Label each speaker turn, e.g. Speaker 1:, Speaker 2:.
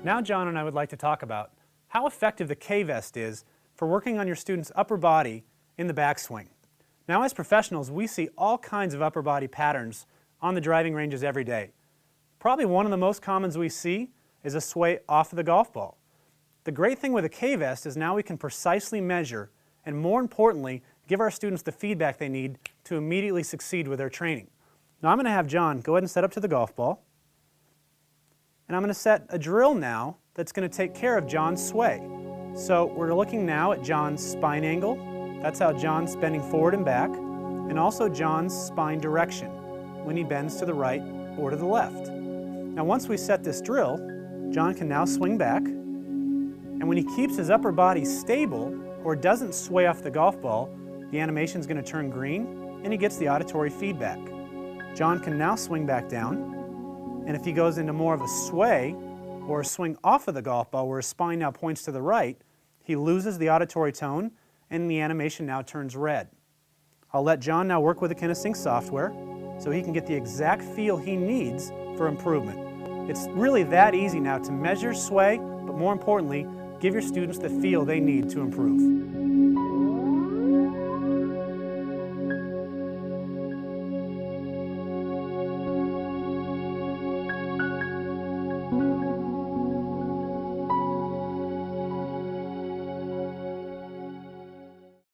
Speaker 1: Now John and I would like to talk about how effective the K-Vest is for working on your student's upper body in the backswing. Now as professionals, we see all kinds of upper body patterns on the driving ranges every day. Probably one of the most commons we see is a sway off of the golf ball. The great thing with a K-Vest is now we can precisely measure and, more importantly, give our students the feedback they need to immediately succeed with their training. Now I'm going to have John go ahead and set up to the golf ball. And I'm going to set a drill now that's going to take care of John's sway. So we're looking now at John's spine angle. That's how John's bending forward and back. And also John's spine direction when he bends to the right or to the left. Now once we set this drill, John can now swing back. And when he keeps his upper body stable or doesn't sway off the golf ball, the animation is going to turn green and he gets the auditory feedback. John can now swing back down. And if he goes into more of a sway or a swing off of the golf ball where his spine now points to the right, he loses the auditory tone and the animation now turns red. I'll let John now work with the KineSync software so he can get the exact feel he needs for improvement. It's really that easy now to measure sway, but more importantly, give your students the feel they need to improve.